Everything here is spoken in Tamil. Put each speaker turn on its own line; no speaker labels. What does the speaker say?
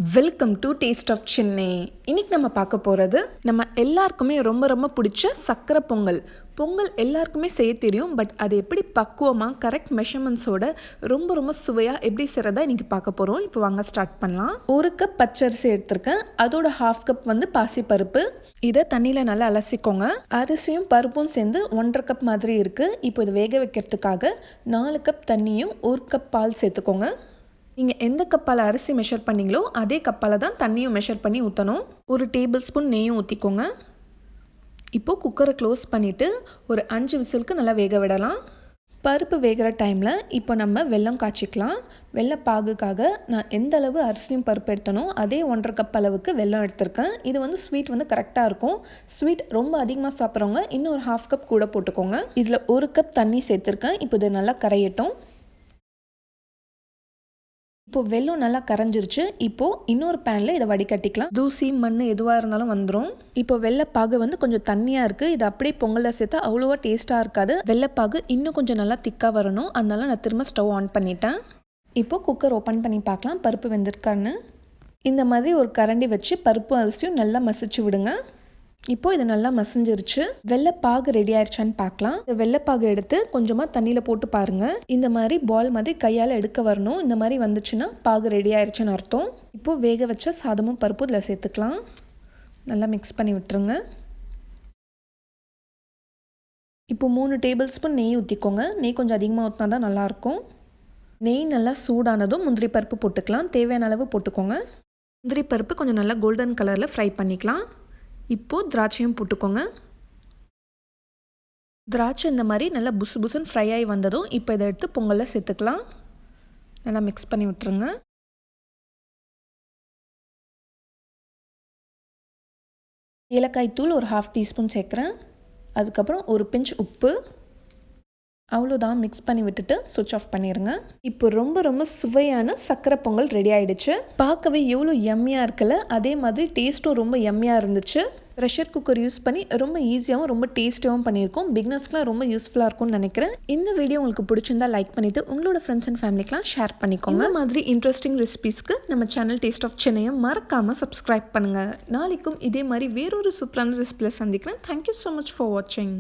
Welcome to taste of Chennai. இன்னைக்கு நம்ம பார்க்க போகிறது நம்ம எல்லாருக்குமே ரொம்ப ரொம்ப பிடிச்ச சக்கரை பொங்கல். பொங்கல் எல்லாருக்குமே செய்ய தெரியும், பட் அது எப்படி பக்குவமாக கரெக்ட் மெஷர்மெண்ட்ஸோட ரொம்ப ரொம்ப சுவையாக எப்படி செய்கிறதா இன்றைக்கி பார்க்க போகிறோம். இப்போ வாங்க ஸ்டார்ட் பண்ணலாம். 1 கப் பச்சரிசி எடுத்திருக்கேன், அதோட 1/2 கப் பாசிப்பருப்பு. இதை தண்ணியில் நல்லா அலசிக்கோங்க. அரிசியும் பருப்பும் சேர்ந்து 1.5 கப் மாதிரி இருக்குது. இப்போ இதை வேக வைக்கிறதுக்காக 4 கப் தண்ணியும் 1 கப் பால் சேர்த்துக்கோங்க. நீங்கள் எந்த கப்பால் அரிசி மெஷர் பண்ணிங்களோ அதே கப்பால் தான் தண்ணியும் மெஷர் பண்ணி ஊற்றணும். 1 டேபிள் ஸ்பூன் நெய்யும் ஊற்றிக்கோங்க. இப்போது குக்கரை க்ளோஸ் பண்ணிவிட்டு ஒரு 5 விசிலுக்கு நல்லா வேக விடலாம். பருப்பு வேகிற டைமில் இப்போ நம்ம வெல்லம் காய்ச்சிக்கலாம். வெல்லம் பாகுக்காக நான் எந்த அளவு அரிசியும் பருப்பு எடுத்தனோ அதே 1.5 கப் அளவுக்கு வெல்லம் எடுத்திருக்கேன். இது ஸ்வீட் கரெக்டாக இருக்கும். ஸ்வீட் ரொம்ப அதிகமாக சாப்பிட்றவங்க இன்னும் ஒரு 1/2 கப் கூட போட்டுக்கோங்க. இதில் 1 கப் தண்ணி சேர்த்துருக்கேன். இப்போ இது நல்லா கரையட்டும். இப்போது வெல்லம் நல்லா கரைஞ்சிருச்சு. இப்போது இன்னொரு பேனில் இதை வடிகட்டிக்கலாம். தூசி மண் எதுவாக இருந்தாலும் வந்துடும். இப்போ வெள்ளைப்பாகு கொஞ்சம் தண்ணியாக இருக்குது. இது அப்படியே பொங்கலில் சேர்த்தா அவ்வளோவா டேஸ்ட்டாக இருக்காது. வெள்ளைப்பாகு இன்னும் கொஞ்சம் நல்லா திக்காக வரணும். அதனால நான் திரும்ப ஸ்டவ் ஆன் பண்ணிட்டேன். இப்போது குக்கர் ஓப்பன் பண்ணி பார்க்கலாம் பருப்பு வெந்திருக்கான்னு. இந்த மாதிரி ஒரு கரண்டி வச்சு பருப்பு அரிசியும் நல்லா மசிச்சு விடுங்க. இப்போது இது நல்லா மசிஞ்சிருச்சு. வெள்ளைப்பாகு ரெடி ஆயிடுச்சான்னு பார்க்கலாம். இந்த வெள்ளைப்பாகு எடுத்து கொஞ்சமாக தண்ணியில் போட்டு பாருங்கள். இந்த மாதிரி பால் மாதிரி கையால் எடுக்க வரணும். இந்த மாதிரி வந்துச்சுன்னா பாகு ரெடி ஆயிடுச்சுன்னு அர்த்தம். இப்போது வேக வச்ச சாதமும் பருப்பும் இதில் சேர்த்துக்கலாம். நல்லா மிக்ஸ் பண்ணி விட்டுருங்க. இப்போ 3 டேபிள் ஸ்பூன் நெய் ஊற்றிக்கோங்க. நெய் கொஞ்சம் அதிகமாக ஊற்றினா தான் நல்லாயிருக்கும். நெய் நல்லா சூடானதும் முந்திரி பருப்பு போட்டுக்கலாம். தேவையான அளவு போட்டுக்கோங்க. முந்திரி பருப்பு கொஞ்சம் நல்லா கோல்டன் கலரில் ஃப்ரை பண்ணிக்கலாம். இப்போது திராட்சையும் போட்டுக்கோங்க. திராட்சை இந்த மாதிரி நல்லா புசு புசுன்னு ஃப்ரை ஆகி வந்ததும் இப்போ இதை எடுத்து பொங்கலில் சேர்த்துக்கலாம். நல்லா மிக்ஸ் பண்ணி விட்டுருங்க. ஏலக்காய் தூள் ஒரு 1/2 டீஸ்பூன் சேர்க்குறேன். அதுக்கப்புறம் ஒரு பிஞ்ச் உப்பு. அவ்வளோதான். மிக்ஸ் பண்ணி விட்டுட்டு சுவிட்ச் ஆஃப் பண்ணிடுங்க. இப்போ ரொம்ப ரொம்ப சுவையான சக்கரை பொங்கல் ரெடி ஆகிடுச்சு. பார்க்கவே எவ்வளோ எம்மியாக இருக்குல்ல, அதே மாதிரி டேஸ்ட்டும் ரொம்ப எம்மியாக இருந்துச்சு. ப்ரெஷர் குக்கர் யூஸ் பண்ணி ரொம்ப ஈஸியாகவும் ரொம்ப டேஸ்ட்டாகவும் பண்ணியிருக்கோம். பிகினர்ஸ்க்குலாம் ரொம்ப யூஸ்ஃபுல்லாக இருக்கும்னு நினைக்கிறேன். இந்த வீடியோ உங்களுக்கு பிடிச்சிருந்தா லைக் பண்ணிவிட்டு உங்களோட ஃப்ரெண்ட்ஸ் அண்ட் ஃபேமிலிக்கெலாம் ஷேர் பண்ணிக்கோங்க. இந்த மாதிரி இன்ட்ரெஸ்டிங் ரெசிபீஸ்க்கு நம்ம சேனல் டேஸ்ட் ஆஃப் சென்னையை மறக்காமல் சப்ஸ்கிரைப் பண்ணுங்கள். நாளைக்கும் இதே மாதிரி வேறொரு சூப்பரான ரெசிபியில் சந்திக்கிறேன். தேங்க்யூ ஸோ மச் ஃபார் வாட்சிங்.